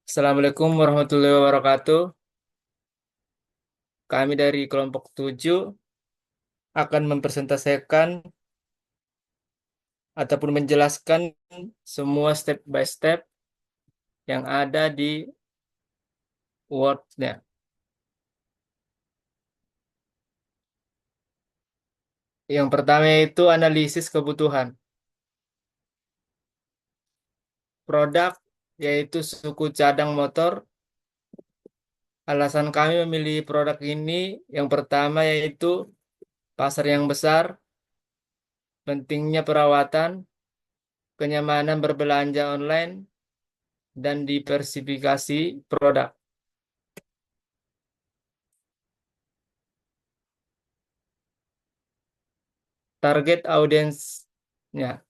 Assalamualaikum warahmatullahi wabarakatuh. Kami dari kelompok 7 akan mempresentasikan ataupun menjelaskan semua step by step yang ada di Word-nya. Yang pertama yaitu analisis kebutuhan. Produk yaitu suku cadang motor. Alasan kami memilih produk ini yang pertama yaitu pasar yang besar, pentingnya perawatan, kenyamanan berbelanja online, dan diversifikasi produk. Target audiensnya.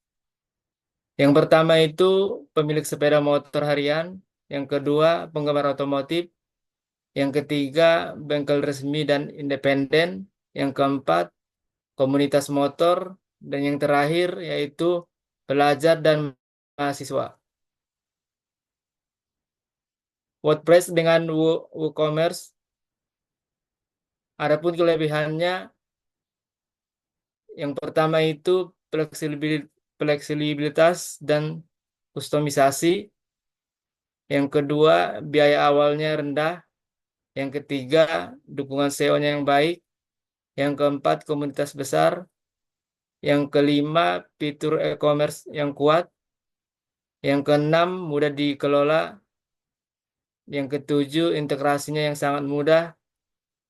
Yang pertama itu pemilik sepeda motor harian, yang kedua penggemar otomotif, yang ketiga bengkel resmi dan independen, yang keempat komunitas motor, dan yang terakhir yaitu pelajar dan mahasiswa. WordPress dengan WooCommerce, adapun kelebihannya, yang pertama itu fleksibilitas dan kustomisasi, yang kedua biaya awalnya rendah, yang ketiga dukungan SEO-nya yang baik, yang keempat komunitas besar, yang kelima fitur e-commerce yang kuat, yang keenam mudah dikelola, yang ketujuh integrasinya yang sangat mudah,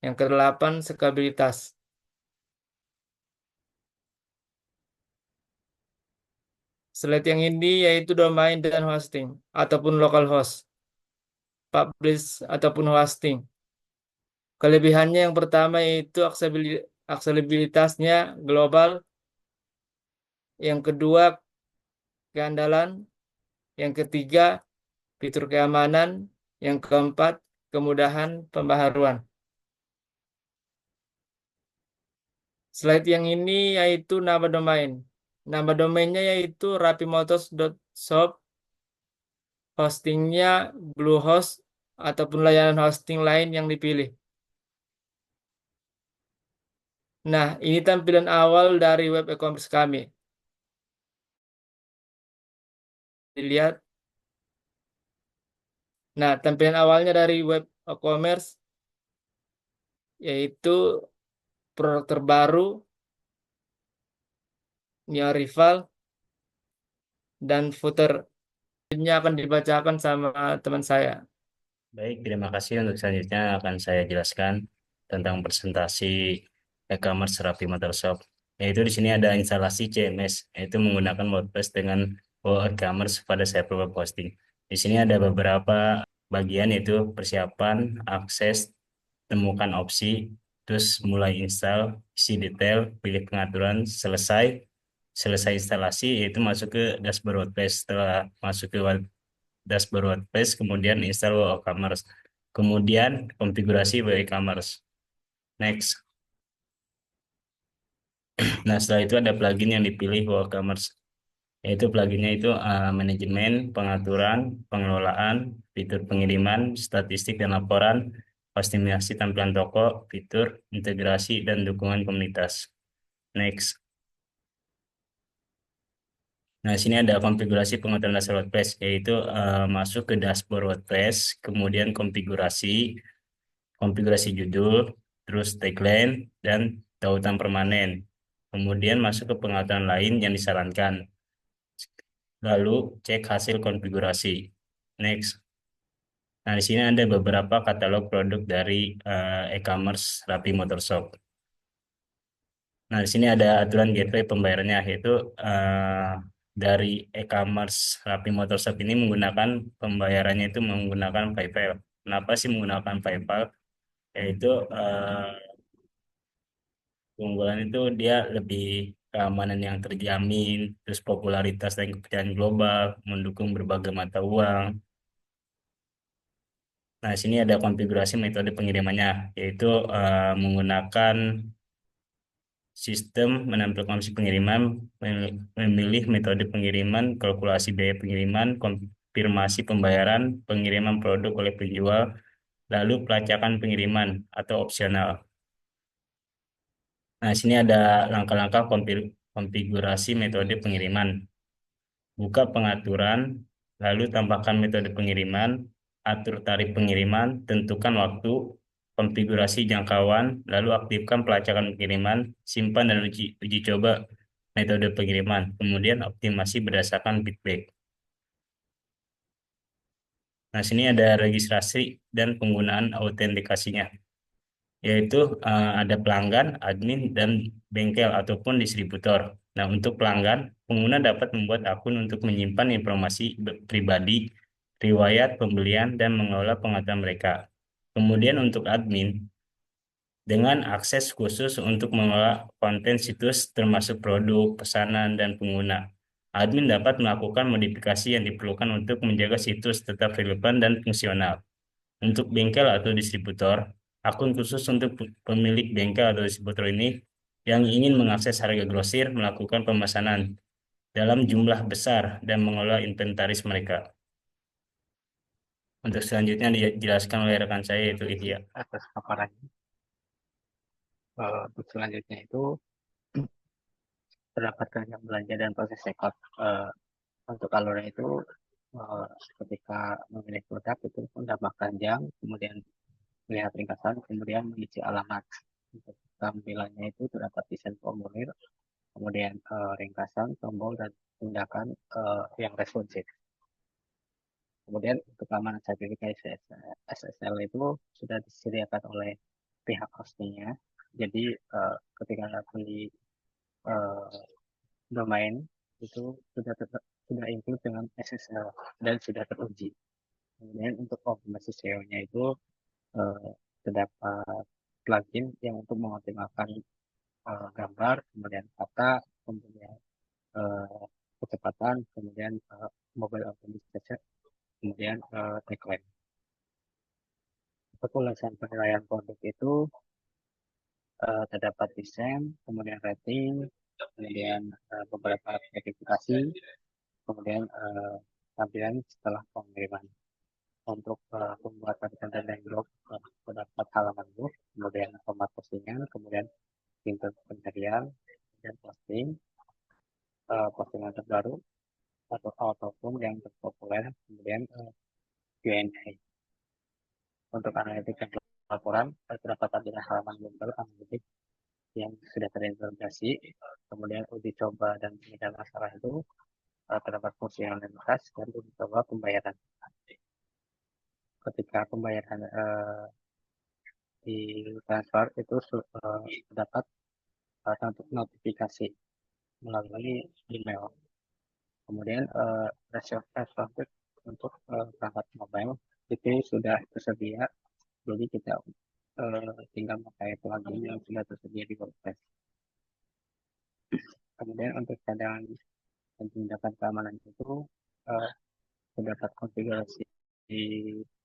yang kedelapan skabilitas. Slide yang ini yaitu domain dan hosting ataupun localhost, publish ataupun hosting. Kelebihannya yang pertama yaitu aksesibilitasnya global, yang kedua keandalan, yang ketiga fitur keamanan, yang keempat kemudahan pembaharuan. Slide yang ini yaitu nama domain. Nama domainnya yaitu rapimotors.shop, hostingnya Bluehost ataupun layanan hosting lain yang dipilih. Nah, ini tampilan awal dari web e-commerce kami. Dilihat. Nah, tampilan awalnya dari web e-commerce yaitu produk terbaru, new rival, dan footer. Ini akan dibacakan sama teman saya. Baik, terima kasih. Untuk selanjutnya akan saya jelaskan tentang presentasi e-commerce Shopee Motor Shop. Yaitu di sini ada instalasi CMS, yaitu menggunakan WordPress dengan WooCommerce pada server web hosting. Di sini ada beberapa bagian yaitu persiapan, akses, temukan opsi, terus mulai install, isi detail, pilih pengaturan, selesai. Selesai instalasi yaitu masuk ke dashboard WordPress. Setelah masuk ke dashboard WordPress, kemudian install WooCommerce, kemudian konfigurasi WooCommerce. Next. Nah, setelah itu ada plugin yang dipilih WooCommerce, yaitu pluginnya itu manajemen, pengaturan, pengelolaan, fitur pengiriman, statistik dan laporan, optimasi tampilan toko, fitur, integrasi, dan dukungan komunitas. Next. Nah, sini ada konfigurasi pengaturan dasar WordPress, yaitu masuk ke dashboard WordPress, kemudian konfigurasi judul, terus tagline, dan tautan permanen. Kemudian masuk ke pengaturan lain yang disarankan. Lalu cek hasil konfigurasi. Next. Nah, di sini ada beberapa katalog produk dari e-commerce Rapi Motorshop. Nah, di sini ada aturan gateway pembayarannya, yaitu dari e-commerce Rapi Motorshop ini menggunakan pembayarannya itu menggunakan PayPal. Kenapa sih menggunakan PayPal? Yaitu keunggulan itu dia lebih keamanan yang terjamin, terus popularitas dan kepercayaan global, mendukung berbagai mata uang. Nah, sini ada konfigurasi metode pengirimannya, yaitu menggunakan sistem menampilkan opsi pengiriman, memilih metode pengiriman, kalkulasi biaya pengiriman, konfirmasi pembayaran, pengiriman produk oleh penjual, lalu pelacakan pengiriman atau opsional. Nah, sini ada langkah-langkah konfigurasi metode pengiriman. Buka pengaturan, lalu tambahkan metode pengiriman, atur tarif pengiriman, tentukan waktu, konfigurasi jangkauan, lalu aktifkan pelacakan pengiriman, simpan dan uji coba metode pengiriman, kemudian optimasi berdasarkan feedback. Nah, sini ada registrasi dan penggunaan autentikasinya, yaitu ada pelanggan, admin, dan bengkel ataupun distributor. Nah, untuk pelanggan, pengguna dapat membuat akun untuk menyimpan informasi pribadi, riwayat pembelian, dan mengelola pengaturan mereka. Kemudian untuk admin, dengan akses khusus untuk mengelola konten situs termasuk produk, pesanan, dan pengguna. Admin dapat melakukan modifikasi yang diperlukan untuk menjaga situs tetap relevan dan fungsional. Untuk bengkel atau distributor, akun khusus untuk pemilik bengkel atau distributor ini yang ingin mengakses harga grosir, melakukan pemesanan dalam jumlah besar, dan mengelola inventaris mereka. Untuk selanjutnya dijelaskan oleh rekan saya yaitu Ihya. Atas paparannya. Untuk selanjutnya itu terdapat keranjang belanja dan proses checkout. Untuk alurnya itu ketika memilih produk itu menambah keranjang, kemudian melihat ringkasan, kemudian mengisi alamat. Untuk tampilannya itu terdapat desain formulir, kemudian ringkasan, tombol, dan tindakan yang responsif. Kemudian untuk keamanan sertifikasi SSL itu sudah disediakan oleh pihak hostingnya. Jadi ketika beli domain itu sudah include dengan SSL dan sudah teruji. Kemudian untuk optimasi SEO-nya itu terdapat plugin yang untuk mengoptimalkan gambar, kemudian kata, kemudian kecepatan, kemudian mobile authentication, kemudian tagline. Untuk ulasan penilaian produk itu terdapat desain, kemudian rating, kemudian beberapa verifikasi, kemudian tampilan setelah pengiriman. Untuk pembuatan konten dan blog terdapat halaman blog, kemudian format postingan, kemudian pintu pencarian dan postingan terbaru ataupun yang terpopuler, kemudian Q&A. Untuk analitik dan laporan terdapat tampilan halaman Google Analytics yang sudah terintegrasi, kemudian uji coba dan penyelesaian masalah itu terdapat fungsionalitas dan uji coba pembayaran. Ketika pembayaran di transfer itu terdapat notifikasi melalui email. Kemudian responsif untuk perangkat mobile itu sudah tersedia, jadi kita tinggal memakai plugin yang sudah tersedia di WordPress. Kemudian untuk cadangan dan tindakan keamanan itu terdapat konfigurasi di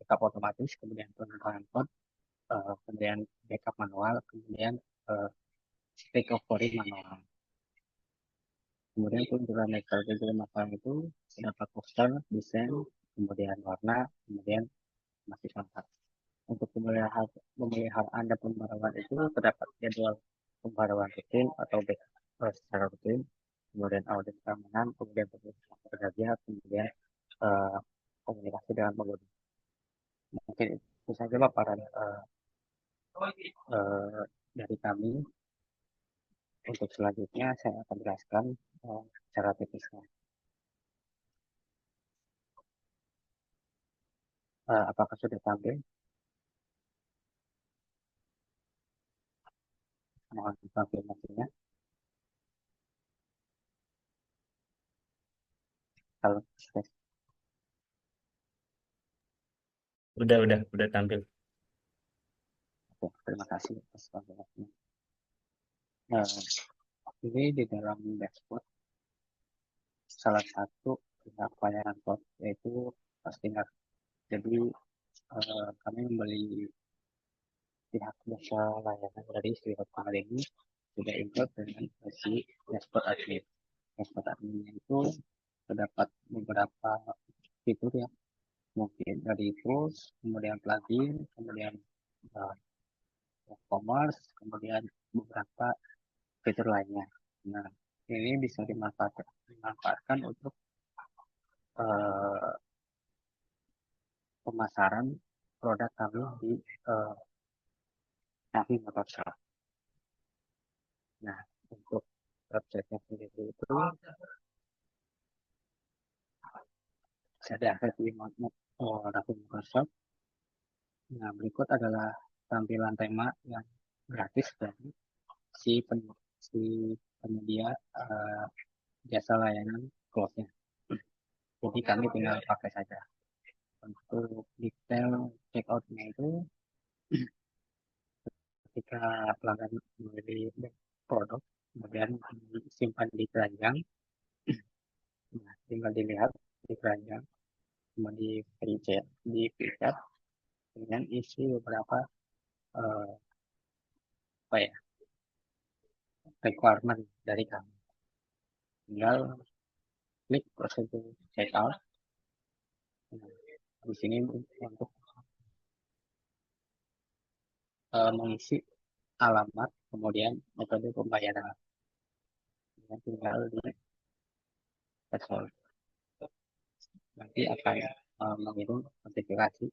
backup otomatis, kemudian penambahan code, kemudian backup manual, kemudian recovery manual. Kemudian untuk metode masalah itu terdapat poster, desain, kemudian warna, kemudian masih kontak. Untuk pemeliharaan dan pembaruan itu terdapat jadwal pembaruan rutin atau backup secara rutin, kemudian audit keamanan, kemudian pemeriksaan kerja, kemudian komunikasi dengan pengguna. Mungkin itu saja paparan dari kami. Untuk selanjutnya saya akan jelaskan secara teknisnya. Apakah sudah tampil? Mohon konfirmasinya. Kalau Udah tampil. oke, terima kasih atas konfirmasinya. Ini di dalam dashboard salah satu pihak pelayanan pos yaitu Postingan. Jadi kami membeli pihak jasa layanan dari Sri Hotel ini sudah include dengan versi dashboard admin. Dashboard admin itu terdapat beberapa fitur ya, mungkin dari tools, kemudian plugin, kemudian uh, e-commerce, kemudian beberapa fitur lainnya. Nah, ini bisa dimanfaatkan untuk uh, pemasaran produk kami di uh, Navi Motorshop. Nah, untuk website-nya sendiri itu bisa diakses di Navi Motorshop. Nah, berikut adalah tampilan tema yang gratis dari si penyedia jasa layanan cloud-nya. Jadi kami tinggal pakai saja. Untuk detail checkout-nya itu ketika pelanggan membeli produk kemudian disimpan di keranjang, nah, tinggal dilihat di keranjang, kemudian di preset dengan isi beberapa apa ya requirement dari kami. Tinggal klik prosedur checkout. Nah, di sini untuk mengisi alamat, kemudian metode pembayaran. Dan tinggal di threshold. Nanti akan mengirim notifikasi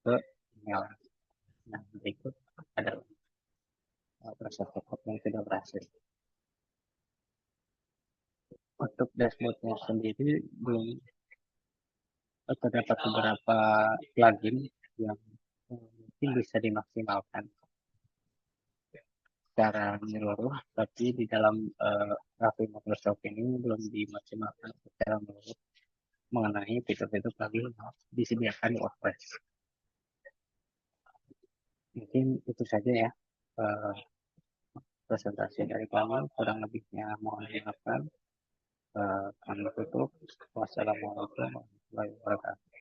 ke email. Nah, berikut adalah proses checkout yang sudah berhasil. Untuk dashboardnya sendiri belum terdapat beberapa plugin yang mungkin bisa dimaksimalkan secara menyeluruh, tapi di dalam Navi Motorshop ini belum dimaksimalkan secara menyeluruh mengenai fitur-fitur plugin yang disediakan di WordPress. Mungkin itu saja ya presentasi dari kami, kurang lebihnya mohon dimaafkan. Kami tutup. Wassalamualaikum warahmatullahi wabarakatuh.